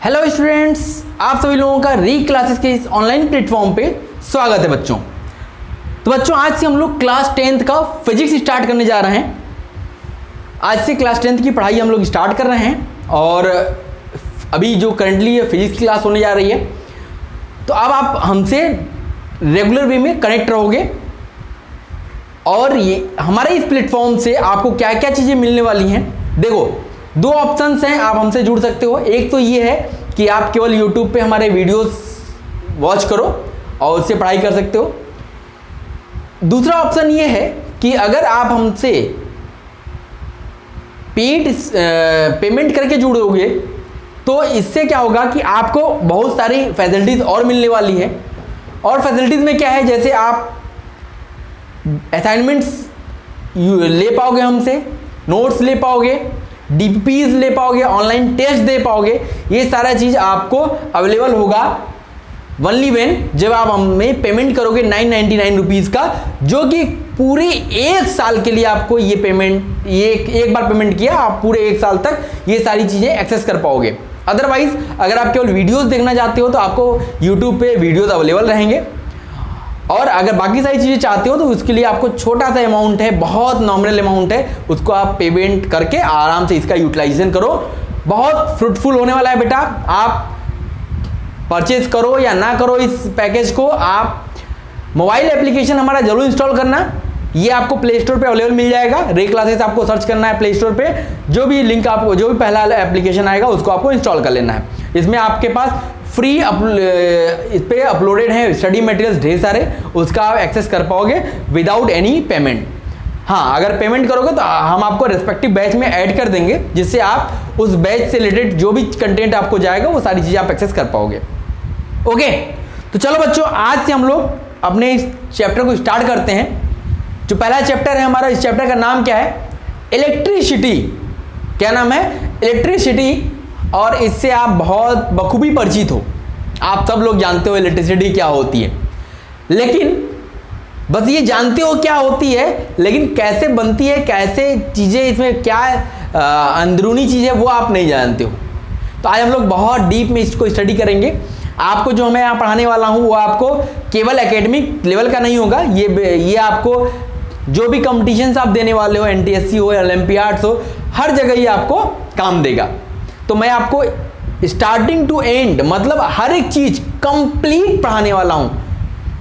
Hello students, आप सभी लोगों का री क्लासेस के इस ऑनलाइन प्लेटफॉर्म पे स्वागत है बच्चों। तो बच्चों आज से हम लोग क्लास 10th का फिजिक्स स्टार्ट करने जा रहे हैं। आज से क्लास 10th की पढ़ाई हम लोग स्टार्ट कर रहे हैं और अभी जो करंटली फिजिक्स क्लास होने जा रही है, तो अब आप हमसे रेगुलर वे में कनेक्ट रहोगे और ये हमारे इस प्लेटफॉर्म से आपको क्या क्या चीज़ें मिलने वाली हैं। देखो, दो ऑप्शंस हैं, आप हमसे जुड़ सकते हो। एक तो ये है कि आप केवल YouTube पे हमारे वीडियोस वॉच करो और उससे पढ़ाई कर सकते हो। दूसरा ऑप्शन ये है कि अगर आप हमसे पेमेंट करके जुड़ोगे तो इससे क्या होगा कि आपको बहुत सारी फैसिलिटीज़ और मिलने वाली है। और फैसिलिटीज़ में क्या है, जैसे आप असाइनमेंट्स ले पाओगे हमसे, नोट्स ले पाओगे, डीपीज ले पाओगे, ऑनलाइन टेस्ट दे पाओगे। ये सारा चीज़ आपको अवेलेबल होगा ओनली व्हेन जब आप हमें पेमेंट करोगे 999 रुपीज़ का, जो कि पूरे एक साल के लिए आपको ये पेमेंट, ये एक बार पेमेंट किया आप पूरे एक साल तक ये सारी चीज़ें एक्सेस कर पाओगे। अदरवाइज अगर आप केवल वीडियोस देखना चाहते हो तो आपको यूट्यूब पे वीडियोस अवेलेबल रहेंगे, और अगर बाकी सारी चीज़ें चाहते हो तो उसके लिए आपको छोटा सा अमाउंट है, बहुत नॉमिनल अमाउंट है, उसको आप पेमेंट करके आराम से इसका यूटिलाइजेशन करो। बहुत फ्रूटफुल होने वाला है बेटा। आप परचेज करो या ना करो इस पैकेज को, आप मोबाइल एप्लीकेशन हमारा जरूर इंस्टॉल करना। ये आपको प्ले स्टोर पे अवेलेबल मिल जाएगा। रे क्लासेस आपको सर्च करना है प्ले स्टोर पे, जो भी लिंक आपको, जो भी पहला एप्लीकेशन आएगा उसको आपको इंस्टॉल कर लेना है। इसमें आपके पास फ्री इस पे अपलोडेड है स्टडी मटेरियल्स ढेर सारे, उसका आप एक्सेस कर पाओगे विदाउट एनी पेमेंट। हाँ, अगर पेमेंट करोगे तो हम आपको रेस्पेक्टिव बैच में ऐड कर देंगे, जिससे आप उस बैच से रिलेटेड जो भी कंटेंट आपको जाएगा वो सारी चीज़ें आप एक्सेस कर पाओगे। ओके, तो चलो बच्चों, आज से हम लोग अपने इस चैप्टर को स्टार्ट करते हैं। जो पहला चैप्टर है हमारा, इस चैप्टर का नाम क्या है? इलेक्ट्रिसिटी। क्या नाम है? इलेक्ट्रिसिटी। और इससे आप बहुत बखूबी परिचित हो, आप सब लोग जानते हो इलेक्ट्रिसिटी क्या होती है, लेकिन बस ये जानते हो क्या होती है, लेकिन कैसे बनती है, कैसे चीज़ें, इसमें क्या अंदरूनी चीज़ें वो आप नहीं जानते हो। तो आज हम लोग बहुत डीप में इसको स्टडी करेंगे। आपको जो मैं यहाँ पढ़ाने वाला हूँ वो आपको केवल एकेडमिक लेवल का नहीं होगा, ये आपको जो भी कॉम्पिटिशन्स आप देने वाले हो, NTSC हो, ओलंपियाड्स हो, हर जगह ये आपको काम देगा। तो मैं आपको स्टार्टिंग टू एंड, मतलब हर एक चीज कंप्लीट पढ़ाने वाला हूं।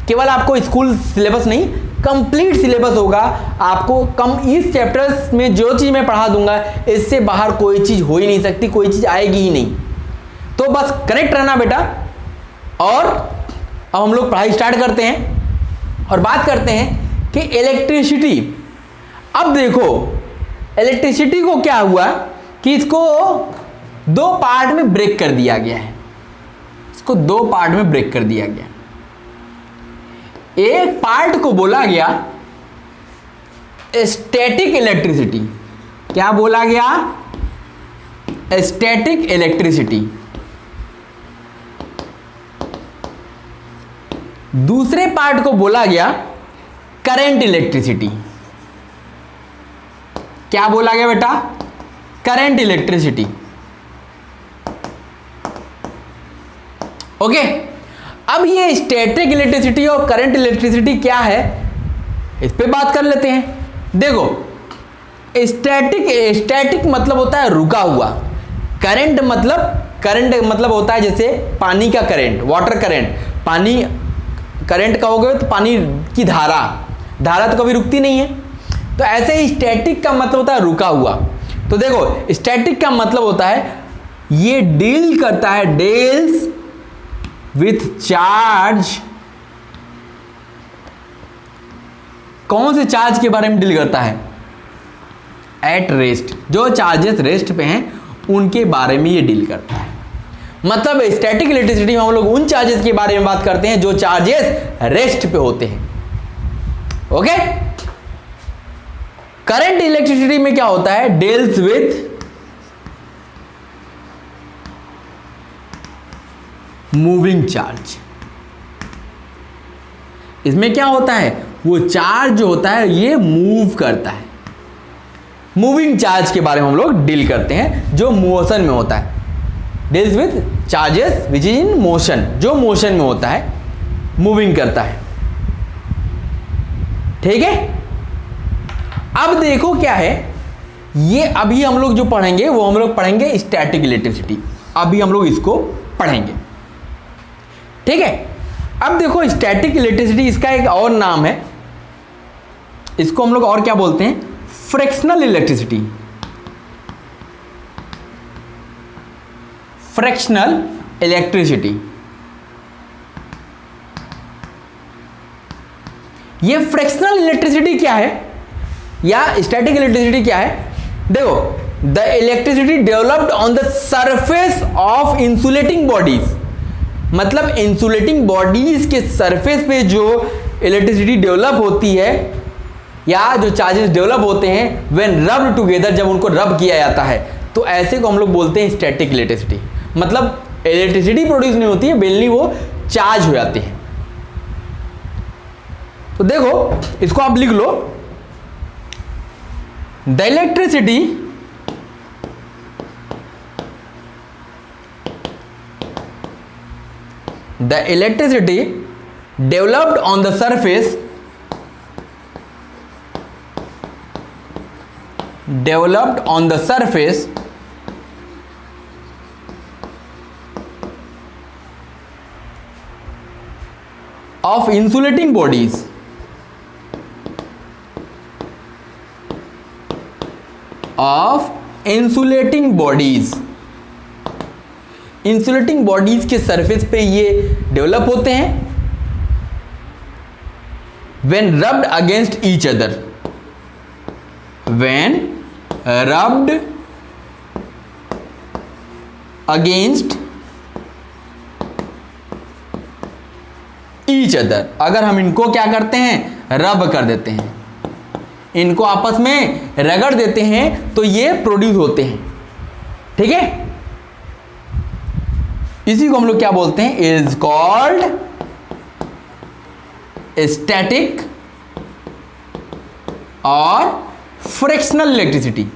केवल आपको स्कूल सिलेबस नहीं, कंप्लीट सिलेबस होगा आपको। इस चैप्टर्स में जो चीज मैं पढ़ा दूंगा, इससे बाहर कोई चीज हो ही नहीं सकती, कोई चीज आएगी ही नहीं। तो बस कनेक्ट रहना बेटा। और अब हम लोग पढ़ाई स्टार्ट करते हैं और बात करते हैं कि इलेक्ट्रिसिटी। अब देखो, इलेक्ट्रिसिटी को क्या हुआ कि इसको दो पार्ट में ब्रेक कर दिया गया है। इसको दो पार्ट में ब्रेक कर दिया गया। एक पार्ट को बोला गया स्टैटिक इलेक्ट्रिसिटी। क्या बोला गया? Static electricity. दूसरे पार्ट को बोला गया करंट इलेक्ट्रिसिटी। क्या बोला गया बेटा? Current electricity. ओके, अब ये स्टैटिक इलेक्ट्रिसिटी और करंट इलेक्ट्रिसिटी क्या है, इस पे बात कर लेते हैं। देखो, स्टैटिक मतलब होता है रुका हुआ। करंट मतलब होता है जैसे पानी का करंट, वाटर करंट। पानी करंट कहोगे तो पानी की धारा तो कभी रुकती नहीं है। तो ऐसे ही स्टैटिक का मतलब होता है रुका हुआ। तो देखो, स्टैटिक का मतलब होता है ये डील करता है, डील्स विथ चार्ज। कौन से चार्ज के बारे में डील करता है? At rest. जो चार्जेस रेस्ट पे हैं उनके बारे में ये डील करता है। मतलब स्टैटिक इलेक्ट्रिसिटी में हम लोग उन चार्जेस के बारे में बात करते हैं जो चार्जेस रेस्ट पे होते हैं। ओके, करंट इलेक्ट्रिसिटी में क्या होता है? Deals with moving charge. इसमें क्या होता है? वो चार्ज जो होता है ये मूव करता है। मूविंग चार्ज के बारे में हम लोग डील करते हैं, जो मोशन में होता है। Deals with charges which is in motion, जो मोशन में होता है, मूविंग करता है। ठीक है, अब देखो क्या है, ये अभी हम लोग जो पढ़ेंगे वो हम लोग पढ़ेंगे स्टैटिक इलेक्ट्रिसिटी, अभी हम लोग इसको पढ़ेंगे। ठीक है, अब देखो स्टैटिक इलेक्ट्रिसिटी, इसका एक और नाम है, इसको हम लोग और क्या बोलते हैं, फ्रैक्शनल इलेक्ट्रिसिटी। फ्रैक्शनल इलेक्ट्रिसिटी, ये फ्रैक्शनल इलेक्ट्रिसिटी क्या है या स्टैटिक इलेक्ट्रिसिटी क्या है? देखो, the electricity developed on the surface of insulating bodies, मतलब इंसुलेटिंग बॉडीज के सरफेस पे जो इलेक्ट्रिसिटी डेवलप होती है या जो चार्जेस डेवलप होते हैं व्हेन रब्ड टुगेदर, जब उनको रब किया जाता है, तो ऐसे को हम लोग बोलते हैं स्टैटिक इलेक्ट्रिसिटी। मतलब इलेक्ट्रिसिटी प्रोड्यूस नहीं होती है, बेनली वो चार्ज हो जाते हैं। तो देखो, इसको आप लिख लो, the electricity developed on the surface of insulating bodies insulating bodies के सरफेस पे ये डेवलप होते हैं when rubbed against each other, when rubbed against each other, अगर हम इनको क्या करते हैं, रब कर देते हैं, इनको आपस में रगड़ देते हैं, तो ये प्रोड्यूस होते हैं। ठीक है, इसी को हम लोग क्या बोलते हैं, इज कॉल्ड स्टैटिक और फ्रैक्शनल इलेक्ट्रिसिटी।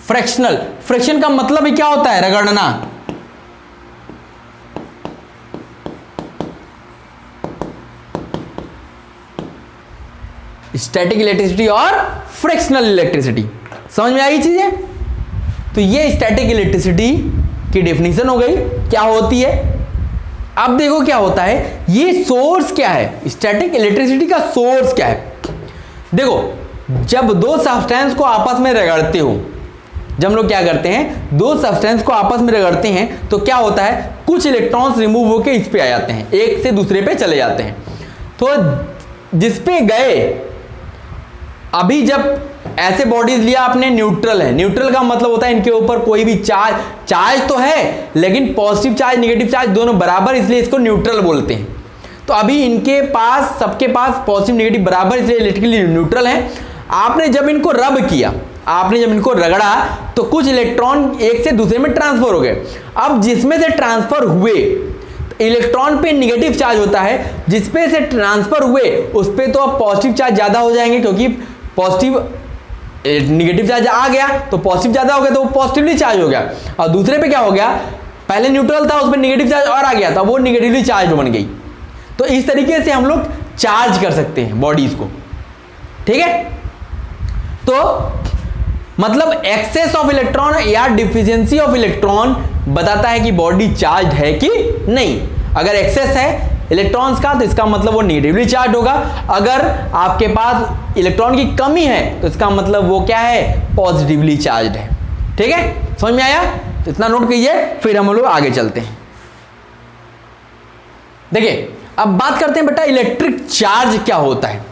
फ्रैक्शन का मतलब ही क्या होता है, रगड़ना। स्टैटिक इलेक्ट्रिसिटी और फ्रैक्शनल इलेक्ट्रिसिटी, समझ में आई चीजें? तो ये स्टैटिक इलेक्ट्रिसिटी की डेफिनेशन हो गई, क्या होती है। अब देखो क्या होता है, ये सोर्स क्या है, स्टैटिक इलेक्ट्रिसिटी का सोर्स क्या है। देखो, जब दो सब्सटेंस को आपस में रगड़ते हो, जब हम लोग क्या करते हैं, दो सब्सटेंस को आपस में रगड़ते हैं, तो क्या होता है, कुछ इलेक्ट्रॉन्स रिमूव होकर इस पे आ जाते हैं, एक से दूसरे पे चले जाते हैं। तो जिस पे गए, अभी जब ऐसे बॉडीज लिया आपने, न्यूट्रल है, न्यूट्रल का मतलब होता है इनके ऊपर कोई भी चार्ज तो है, लेकिन पॉजिटिव चार्ज नेगेटिव चार्ज दोनों बराबर, इसलिए इसको न्यूट्रल बोलते हैं। तो अभी इनके पास, सबके पास पॉजिटिव नेगेटिव बराबर, इसलिए इलेक्ट्रिकली न्यूट्रल है। आपने जब इनको रब किया, आपने जब इनको रगड़ा, तो कुछ इलेक्ट्रॉन एक से दूसरे में ट्रांसफर हो गए। अब जिसमें से ट्रांसफर हुए, इलेक्ट्रॉन पे नेगेटिव चार्ज होता है, जिसपे से ट्रांसफर हुए उस पे तो अब पॉजिटिव चार्ज ज्यादा हो जाएंगे, क्योंकि पॉजिटिव नेगेटिव चार्ज आ गया तो पॉजिटिव ज्यादा हो गया, तो वो पॉजिटिवली चार्ज हो गया। और दूसरे पे क्या हो गया, पहले न्यूट्रल था, उस पर नेगेटिव चार्ज और आ गया था, वो नेगेटिवली चार्ज बन गई। तो इस तरीके से हम लोग चार्ज कर सकते हैं बॉडीज को। ठीक है, तो मतलब एक्सेस ऑफ इलेक्ट्रॉन या डिफिशियंसी ऑफ इलेक्ट्रॉन बताता है कि बॉडी चार्ज है कि नहीं। अगर एक्सेस है इलेक्ट्रॉन्स का, तो इसका मतलब वो नेगेटिवली चार्ज होगा। अगर आपके पास इलेक्ट्रॉन की कमी है, तो इसका मतलब वो क्या है, पॉजिटिवली चार्ज है। ठीक है, समझ में आया? तो इतना नोट कीजिए, फिर हम लोग आगे चलते हैं। देखिए, अब बात करते हैं बेटा, इलेक्ट्रिक चार्ज क्या होता है।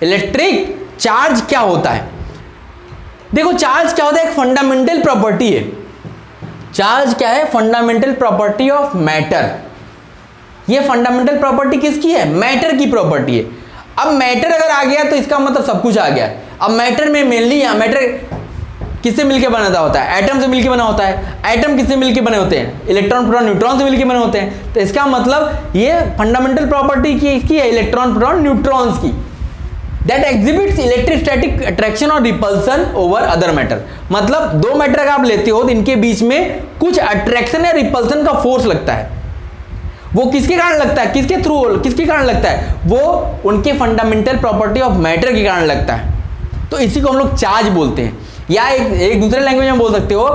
इलेक्ट्रिक चार्ज क्या होता है? देखो, चार्ज क्या होता है, एक फंडामेंटल प्रॉपर्टी है। चार्ज क्या है, फंडामेंटल प्रॉपर्टी ऑफ मैटर। ये फंडामेंटल प्रॉपर्टी किसकी है, मैटर की प्रॉपर्टी है। अब मैटर अगर आ गया तो इसका मतलब सब कुछ आ गया। अब मैटर में मेनली, मैटर किससे मिलकर बना होता है, एटम से मिलकर बना होता है। एटम किससे मिलकर बने होते हैं, इलेक्ट्रॉन प्रोटॉन न्यूट्रॉन से मिलकर बने होते हैं। तो इसका मतलब ये फंडामेंटल प्रॉपर्टी की इसकी है, इलेक्ट्रॉन प्रोटॉन न्यूट्रॉन्स की। दैट एग्जिबिट्स इलेक्ट्रोस्टैटिक अट्रैक्शन और रिपल्सन ओवर अदर मैटर। मतलब दो मैटर का आप लेते हो तो इनके बीच में कुछ अट्रैक्शन या रिपल्सन का फोर्स लगता है। वो किसके कारण लगता है, किसके कारण लगता है, वो उनके फंडामेंटल प्रॉपर्टी ऑफ मैटर के कारण लगता है। तो इसी को हम लोग चार्ज बोलते हैं, या एक दूसरे लैंग्वेज में बोल सकते हो,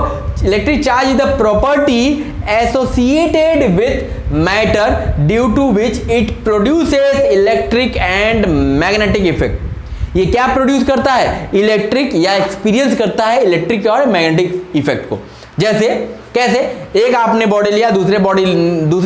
electric charge is the property associated with matter due to which it produces electric and magnetic effect. ये क्या प्रोड्यूस करता है, इलेक्ट्रिक, या एक्सपीरियंस करता है इलेक्ट्रिक और मैग्नेटिक इफेक्ट को। जैसे कैसे, एक आपने बॉडी लिया, दूसरी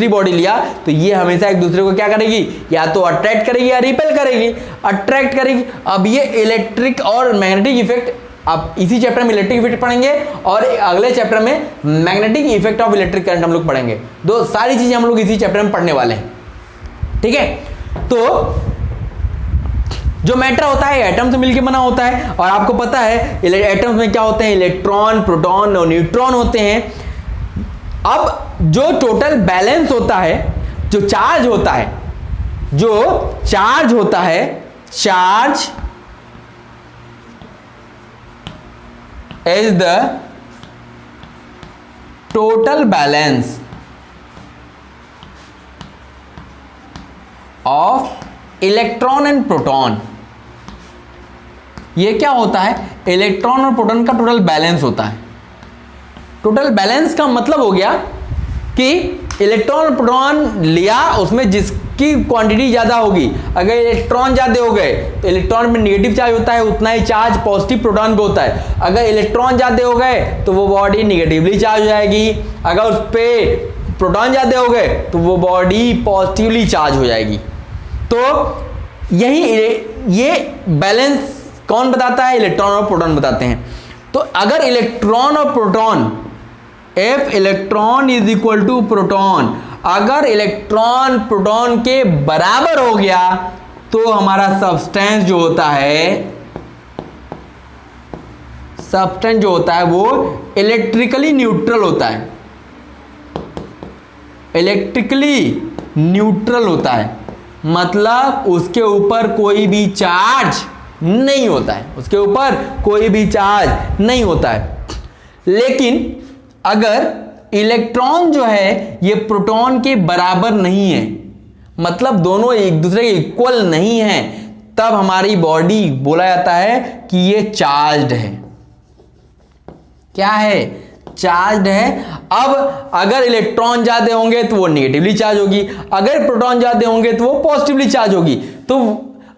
बॉडी लिया, तो ये हमेशा एक दूसरे को क्या करेगी, या तो अट्रैक्ट करेगी या रिपेल करेगी, अट्रैक्ट करेगी। अब ये इलेक्ट्रिक और मैग्नेटिक इफेक्ट, आप इसी चैप्टर में इलेक्ट्रिक इफेक्ट पढ़ेंगे और अगले चैप्टर में magnetic effect of electric current हम लोग पढ़ेंगे। दो सारी चीजें हम लोग इसी चैप्टर में पढ़ने वाले हैं, ठीक है। तो जो मैटर होता है एटम से मिलकर बना होता है, और आपको पता है एटम्स में क्या होते हैं, इलेक्ट्रॉन, प्रोटॉन और न्यूट्रॉन होते हैं। अब जो टोटल बैलेंस होता है, जो चार्ज होता है, charge is the total balance of electron and proton. ये क्या होता है, इलेक्ट्रॉन और प्रोटॉन का टोटल बैलेंस होता है। टोटल बैलेंस का मतलब हो गया कि इलेक्ट्रॉन और प्रोटॉन लिया, उसमें जिसकी क्वांटिटी ज्यादा होगी, अगर इलेक्ट्रॉन ज्यादा हो गए तो इलेक्ट्रॉन में नेगेटिव चार्ज होता है, उतना ही चार्ज पॉजिटिव प्रोटॉन पे होता है। अगर इलेक्ट्रॉन ज्यादा हो गए तो वो बॉडी नेगेटिवली चार्ज हो जाएगी, अगर उस पर प्रोटॉन ज्यादा हो गए तो वो बॉडी पॉजिटिवली चार्ज हो जाएगी। तो ये बैलेंस कौन बताता है, इलेक्ट्रॉन और प्रोटॉन बताते हैं। तो अगर इलेक्ट्रॉन और proton, F electron is equal to proton, अगर इलेक्ट्रॉन प्रोटॉन के बराबर हो गया तो हमारा सब्सटेंस जो होता है वो इलेक्ट्रिकली न्यूट्रल होता है, मतलब उसके ऊपर कोई भी चार्ज नहीं होता है, लेकिन अगर इलेक्ट्रॉन जो है ये प्रोटॉन के बराबर नहीं है, मतलब दोनों एक दूसरे के इक्वल नहीं है, तब हमारी बॉडी बोला जाता है कि ये चार्ज्ड है। क्या है, चार्ज्ड है। अब अगर इलेक्ट्रॉन ज्यादा होंगे तो वो नेगेटिवली चार्ज होगी, अगर प्रोटॉन ज्यादा होंगे तो वो पॉजिटिवली चार्ज होगी। तो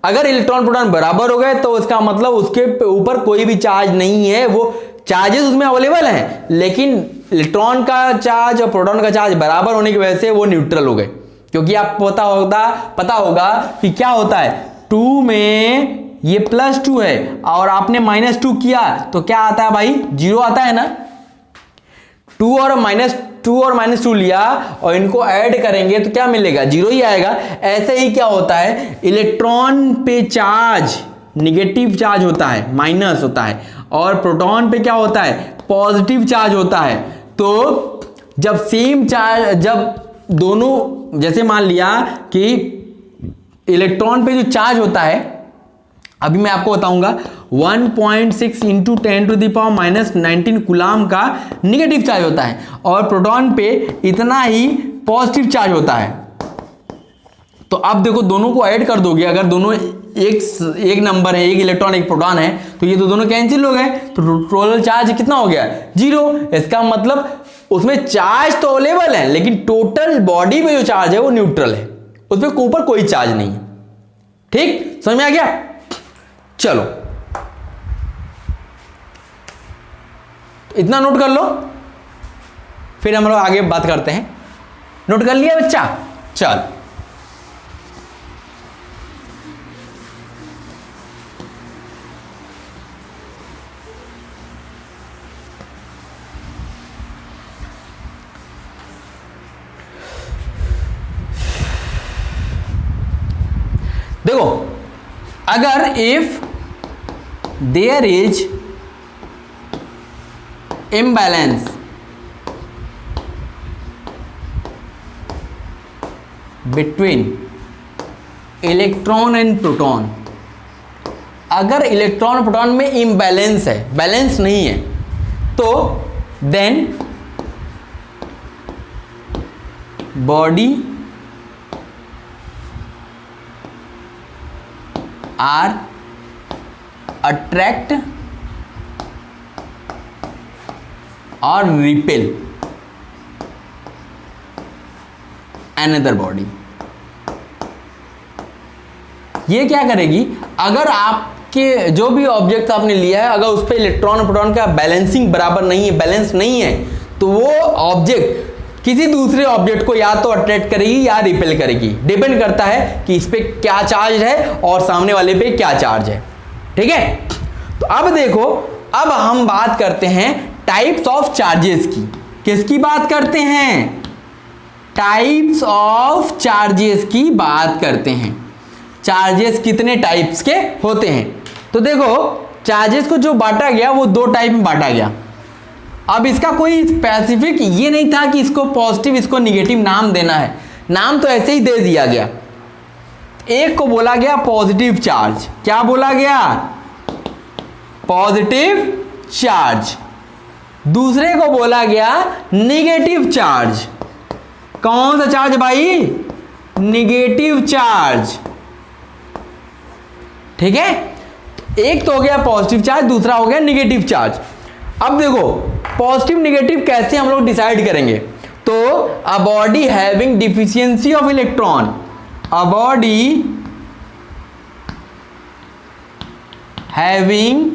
अगर इलेक्ट्रॉन प्रोटॉन बराबर हो गए तो इसका मतलब उसके ऊपर कोई भी चार्ज नहीं है, वो चार्जेस उसमें अवेलेबल हैं, लेकिन इलेक्ट्रॉन का चार्ज और प्रोटॉन का चार्ज बराबर होने की वजह से वो न्यूट्रल हो गए। क्योंकि आपको पता होगा कि क्या होता है, 2 में ये +2 है और आपने -2 किया तो क्या आता है भाई, 0 आता है ना। 2 और -2 लिया और इनको ऐड करेंगे तो क्या मिलेगा, 0 ही आएगा। ऐसे ही क्या होता है, इलेक्ट्रॉन पे चार्ज निगेटिव चार्ज होता है, माइनस होता है, और प्रोटॉन पे क्या होता है, पॉजिटिव चार्ज होता है। तो जब सेम चार्ज, जब दोनों, जैसे मान लिया कि इलेक्ट्रॉन पे जो चार्ज होता है, अभी मैं आपको बताऊंगा, 1.6 इंटू 10⁻⁻19 कूलाम का निगेटिव चार्ज होता है, और प्रोटॉन पे इतना ही पॉजिटिव चार्ज होता है। तो अब देखो दोनों को ऐड कर दोगे, अगर दोनों एक नंबर है, एक इलेक्ट्रॉन एक प्रोटॉन है, तो ये तो दोनों कैंसिल हो गए, तो टोटल चार्ज कितना हो गया, 0। इसका मतलब उसमें चार्ज तो अवेलेबल है, लेकिन टोटल बॉडी पे जो चार्ज है वो न्यूट्रल है, उस पर ऊपर कोई चार्ज नहीं है। ठीक, समझ में आ गया। चलो इतना नोट कर लो, फिर हम लोग आगे बात करते हैं। नोट कर लिया बच्चा, चल देखो, अगर if there is imbalance between electron and proton, अगर इलेक्ट्रॉन प्रोटॉन में इम्बैलेंस है, बैलेंस नहीं है, तो देन बॉडी आर अट्रैक्ट और रिपेल अनदर बॉडी। ये क्या करेगी, अगर आपके जो भी ऑब्जेक्ट आपने लिया है, अगर उस पर इलेक्ट्रॉन प्रोटॉन का बैलेंसिंग बराबर नहीं है, बैलेंस नहीं है, तो वो ऑब्जेक्ट किसी दूसरे ऑब्जेक्ट को या तो अट्रैक्ट करेगी या रिपेल करेगी। डिपेंड करता है कि इस पे क्या चार्ज है और सामने वाले पे क्या चार्ज है। ठीक है, तो अब देखो, अब हम बात करते हैं टाइप्स ऑफ चार्जेस की। किसकी बात करते हैं? टाइप्स ऑफ चार्जेस की बात करते हैं। चार्जेस कितने टाइप्स के होते हैं? तो देखो, चार्जेस को जो बांटा गया वो दो टाइप में बांटा गया। अब इसका कोई स्पेसिफिक ये नहीं था कि इसको पॉजिटिव इसको निगेटिव नाम देना है, नाम तो ऐसे ही दे दिया गया। एक को बोला गया पॉजिटिव चार्ज। क्या बोला गया? Positive charge. दूसरे को बोला गया निगेटिव चार्ज। कौन सा चार्ज भाई? Negative charge. ठीक है, एक तो हो गया पॉजिटिव चार्ज, दूसरा हो गया निगेटिव चार्ज। अब देखो, पॉजिटिव निगेटिव कैसे हम लोग डिसाइड करेंगे? तो अ body having deficiency of electron, a body having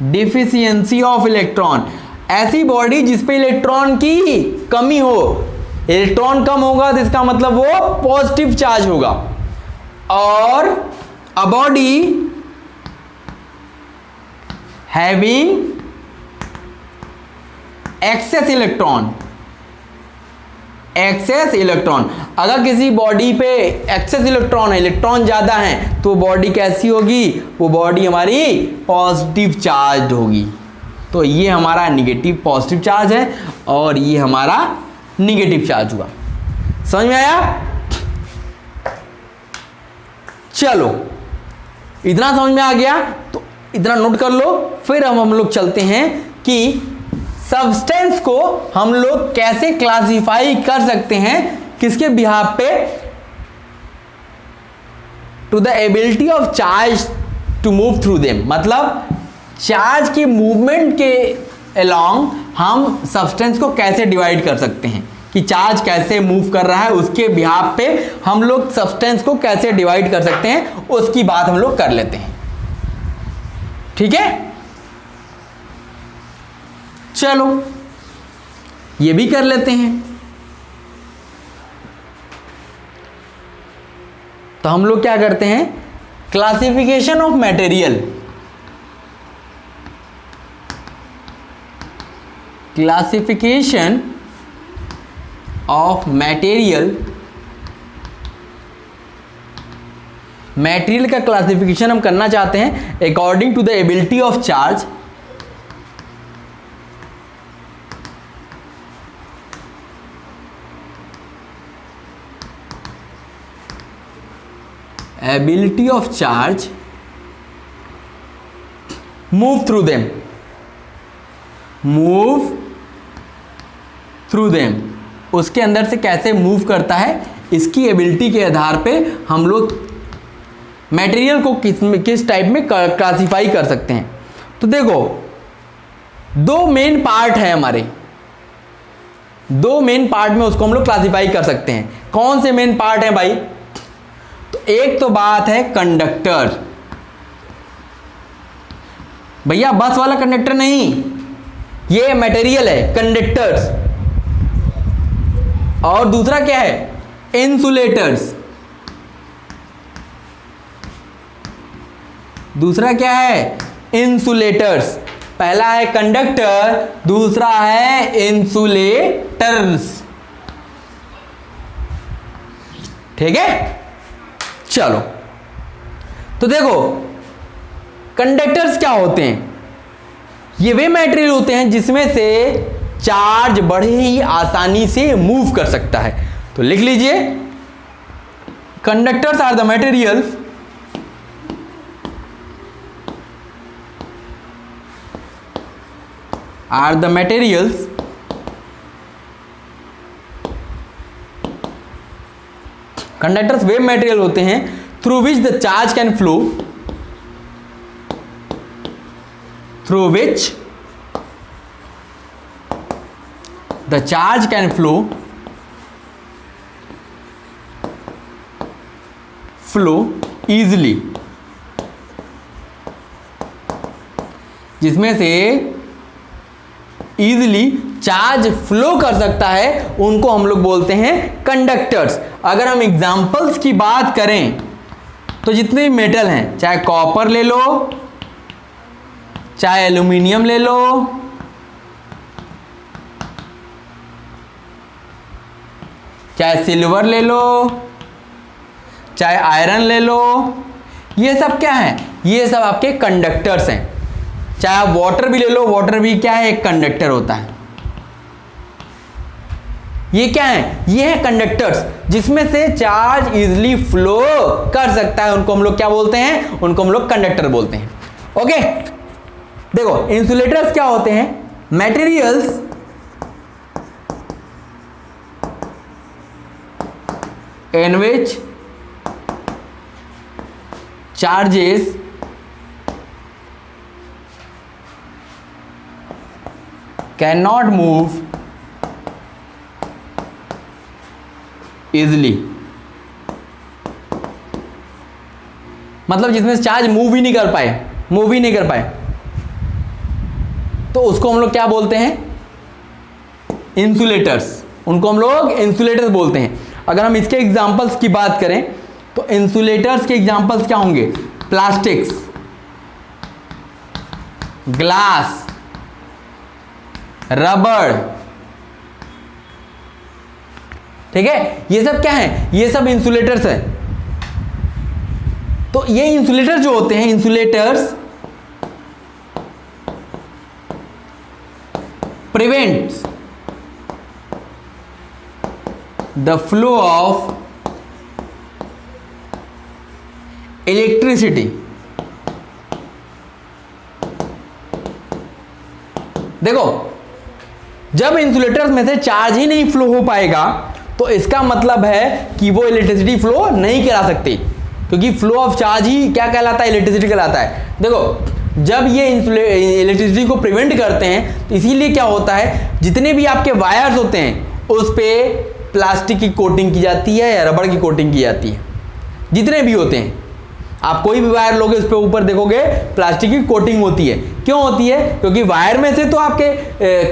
deficiency of electron, ऐसी बॉडी जिसपे इलेक्ट्रॉन की कमी हो। इलेक्ट्रॉन कम होगा तो इसका मतलब वो पॉजिटिव चार्ज होगा। और a body having excess electron, excess electron, अगर किसी बॉडी पे एक्सेस इलेक्ट्रॉन है, इलेक्ट्रॉन ज्यादा है, तो बॉडी कैसी होगी? वो बॉडी हमारी पॉजिटिव चार्ज होगी। तो ये हमारा निगेटिव पॉजिटिव चार्ज है और ये हमारा निगेटिव चार्ज हुआ। समझ में आया? चलो, इतना समझ में आ गया तो इतना नोट कर लो। फिर हम लोग चलते हैं कि सब्सटेंस को हम लोग कैसे क्लासिफाई कर सकते हैं, किसके बिहाफ पे? To the ability of charge to move through them, मतलब चार्ज के मूवमेंट के अलोंग हम सब्सटेंस को कैसे डिवाइड कर सकते हैं, कि चार्ज कैसे मूव कर रहा है, उसके बिहाफ पे हम लोग सब्सटेंस को कैसे डिवाइड कर सकते हैं, उसकी बात हम लोग कर लेते हैं। ठीक है, चलो ये भी कर लेते हैं। तो हम लोग क्या करते हैं? Classification of material, classification of material, material का क्लासिफिकेशन हम करना चाहते हैं according to the ability of charge, ability of charge move through them, move through them, उसके अंदर से कैसे मूव करता है, इसकी एबिलिटी के आधार पे हम लोग मटेरियल को किस टाइप में क्लासिफाई कर सकते हैं। तो देखो, दो मेन पार्ट है हमारे, दो मेन पार्ट में उसको हम लोग क्लासिफाई कर सकते हैं। कौन से मेन पार्ट है भाई? तो एक तो बात है कंडक्टर, भैया बस वाला कंडक्टर नहीं, ये मटेरियल है कंडक्टर्स। और दूसरा क्या है? इंसुलेटर्स। दूसरा क्या है? इंसुलेटर्स। पहला है कंडक्टर, दूसरा है इंसुलेटर्स। ठीक है, चलो तो देखो, कंडक्टर्स क्या होते हैं? ये वे मटेरियल होते हैं जिसमें से चार्ज बड़े ही आसानी से मूव कर सकता है। तो लिख लीजिए, conductors are the materials conductors वे मटेरियल होते हैं through which the charge can flow, through which the charge can flow easily, जिसमें से इजीली चार्ज फ्लो कर सकता है, उनको हम लोग बोलते हैं कंडक्टर्स। अगर हम एग्जांपल्स की बात करें तो जितने भी मेटल हैं, चाहे कॉपर ले लो, चाहे एल्यूमिनियम ले लो, चाहे सिल्वर ले लो, चाहे आयरन ले लो, ये सब क्या है? ये सब आपके कंडक्टर्स हैं। चाहे आप वाटर भी ले लो, वाटर भी क्या है? एक कंडक्टर होता है। ये क्या है? ये है कंडक्टर्स, जिसमें से चार्ज इजीली फ्लो कर सकता है, उनको हम लोग क्या बोलते हैं? उनको हम लोग कंडक्टर बोलते हैं। ओके, देखो इंसुलेटर्स क्या होते हैं? Materials in which charges cannot move easily, मतलब जिसमें चार्ज मूव ही नहीं कर पाए, तो उसको हम लोग क्या बोलते हैं? इंसुलेटर्स। उनको हम लोग इंसुलेटर्स बोलते हैं। अगर हम इसके एग्जांपल्स की बात करें तो इंसुलेटर्स के एग्जांपल्स क्या होंगे? प्लास्टिक्स, ग्लास, रबर, ठीक है, ये सब क्या है? ये सब इंसुलेटर्स है। तो ये इंसुलेटर जो होते हैं, insulators prevents the flow of electricity। देखो, जब इंसुलेटर्स में से चार्ज ही नहीं फ्लो हो पाएगा तो इसका मतलब है कि वो इलेक्ट्रिसिटी फ्लो नहीं करा सकती, क्योंकि फ्लो ऑफ चार्ज ही क्या कहलाता है? इलेक्ट्रिसिटी कहलाता है। देखो, जब ये इलेक्ट्रिसिटी को प्रिवेंट करते हैं तो इसीलिए क्या होता है? जितने भी आपके वायर्स होते हैं उस पे प्लास्टिक की कोटिंग की जाती है या रबड़ की कोटिंग की जाती है। जितने भी होते हैं, आप कोई भी वायर लोगे उस पे ऊपर देखोगे प्लास्टिक की कोटिंग होती है। क्यों होती है? क्योंकि वायर में से तो आपके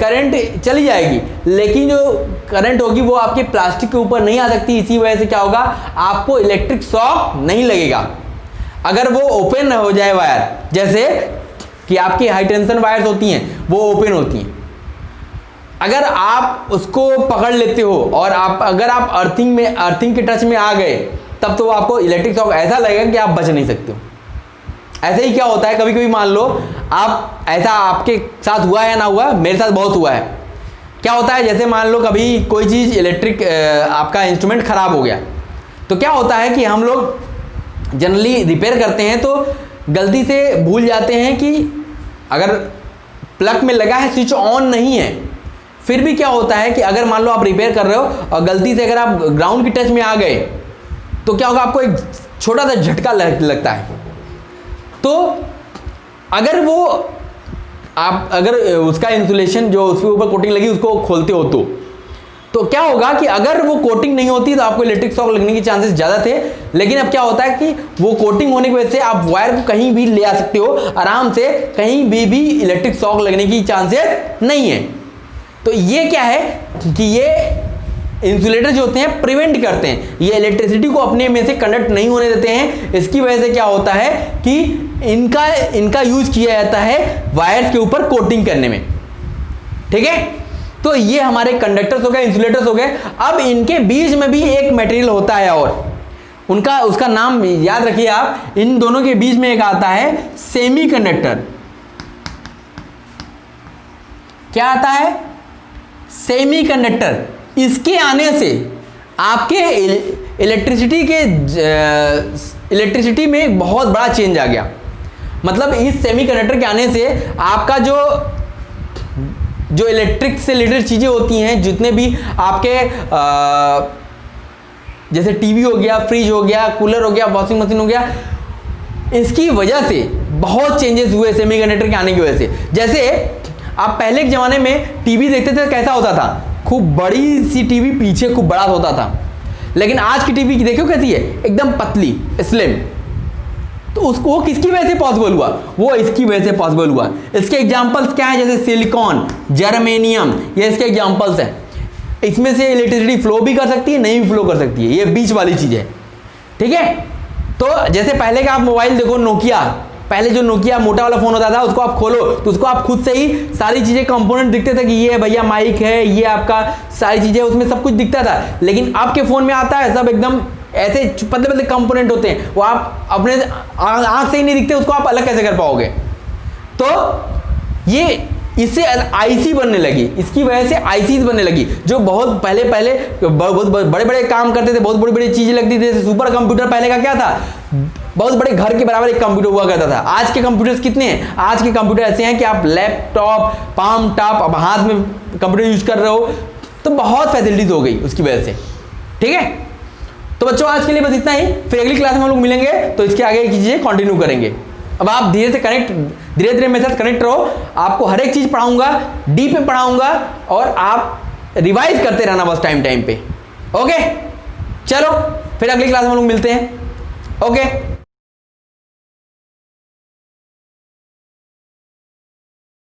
करंट चली जाएगी, लेकिन जो करंट होगी वो आपके प्लास्टिक के ऊपर नहीं आ सकती। इसी वजह से क्या होगा? आपको इलेक्ट्रिक शॉक नहीं लगेगा। अगर वो ओपन हो जाए वायर, जैसे कि आपकी हाई टेंशन वायर्स होती हैं, वो ओपन होती हैं, अगर आप उसको पकड़ लेते हो और अगर आप अर्थिंग के टच में आ गए, तब तो आपको इलेक्ट्रिक शॉक ऐसा लगेगा कि आप बच नहीं सकते हो। ऐसे ही क्या होता है, कभी कभी मान लो आप, ऐसा आपके साथ हुआ है ना हुआ, मेरे साथ बहुत हुआ है। क्या होता है, जैसे मान लो कभी कोई चीज़ इलेक्ट्रिक आपका इंस्ट्रूमेंट खराब हो गया, तो क्या होता है कि हम लोग जनरली रिपेयर करते हैं तो गलती से भूल जाते हैं कि अगर प्लग में लगा है, स्विच ऑन नहीं है, फिर भी क्या होता है कि अगर मान लो आप रिपेयर कर रहे हो और गलती से अगर आप ग्राउंड की टच में आ गए तो क्या होगा? आपको एक छोटा सा झटका लगता है। तो अगर वो आप अगर उसका इंसुलेशन जो उसके ऊपर कोटिंग लगी उसको खोलते हो तो क्या होगा कि अगर वो कोटिंग नहीं होती तो आपको इलेक्ट्रिक शॉक लगने के चांसेस ज़्यादा थे। लेकिन अब क्या होता है कि वो कोटिंग होने की वजह से आप वायर को कहीं भी ले आ सकते हो आराम से, कहीं भी इलेक्ट्रिक शॉक लगने की चांसेस नहीं है। तो ये क्या है कि ये इंसुलेटर जो होते हैं प्रिवेंट करते हैं, ये इलेक्ट्रिसिटी को अपने में से कंडक्ट नहीं होने देते हैं। इसकी वजह से क्या होता है कि इनका यूज किया जाता है वायर्स के ऊपर कोटिंग करने में, ठीक है। तो ये हमारे कंडक्टर्स हो गए, इंसुलेटर्स हो गए। अब इनके बीच में भी एक मटेरियल होता है और उसका नाम याद रखिए आप। इन दोनों के बीच में एक आता है सेमीकंडक्टर। क्या आता है? सेमीकंडक्टर। इसके आने से आपके इलेक्ट्रिसिटी में एक बहुत बड़ा चेंज आ गया। मतलब इस सेमीकंडक्टर के आने से आपका जो इलेक्ट्रिक से रिलेटेड चीजें होती हैं, जितने भी आपके जैसे टीवी हो गया, फ्रिज हो गया, कूलर हो गया, वॉशिंग मशीन हो गया, इसकी वजह से बहुत चेंजेस हुए सेमीकंडक्टर के आने की वजह से। जैसे आप पहले के जमाने में टीवी देखते थे, कैसा होता था, खूब बड़ी सी टीवी, पीछे खूब बड़ा होता था। लेकिन आज की टीवी देखो कैसी है, एकदम पतली, स्लिम। तो उसको वो किसकी वजह से पॉसिबल हुआ? वो इसकी वजह से पॉसिबल हुआ। इसके एग्जांपल्स क्या हैं? जैसे सिलिकॉन, जर्मेनियम, ये इसके एग्जांपल्स हैं। इसमें से इलेक्ट्रिसिटी फ्लो भी कर सकती है, नहीं भी फ्लो कर सकती है, ये बीच वाली चीज है। ठीक है। तो जैसे पहले का आप मोबाइल देखो, नोकिया, पहले जो नोकिया मोटा वाला फोन होता था, उसको आप खोलो तो उसको आप खुद से ही सारी चीजें कंपोनेंट दिखते थे कि ये भैया माइक है, ये आपका सारी चीजें, उसमें सब कुछ दिखता था। लेकिन अब के फोन में आता है सब एकदम ऐसे पतले पतले कंपोनेंट होते हैं, वो आप अपने आंख से ही नहीं दिखते, उसको आप अलग कैसे कर पाओगे? तो ये इससे आईसी बनने लगी, इसकी वजह से आईसीज बनने लगी, जो बहुत पहले बहुत बड़े बड़े काम करते थे, बहुत बड़ी बड़ी चीजें लगती थी। जैसे सुपर कंप्यूटर पहले का क्या था, बहुत बड़े घर के बराबर एक कंप्यूटर हुआ करता था। आज के कंप्यूटर्स कितने हैं? आज के कंप्यूटर ऐसे हैं कि आप लैपटॉप, पाम टॉप, अब हाथ में कंप्यूटर यूज कर रहे हो, तो बहुत फैसिलिटीज हो गई उसकी वजह से। ठीक है। तो बच्चों आज के लिए बस इतना ही, फिर अगली क्लास में हम लोग मिलेंगे तो इसके आगे की चीजें कंटिन्यू करेंगे। अब आप धीरे धीरे मेरे साथ कनेक्ट रहो, आपको हर एक चीज पढ़ाऊंगा, डीप में पढ़ाऊंगा, और आप रिवाइज करते रहना बस टाइम पे। ओके, चलो फिर अगली क्लास में हम लोग मिलते हैं। ओके।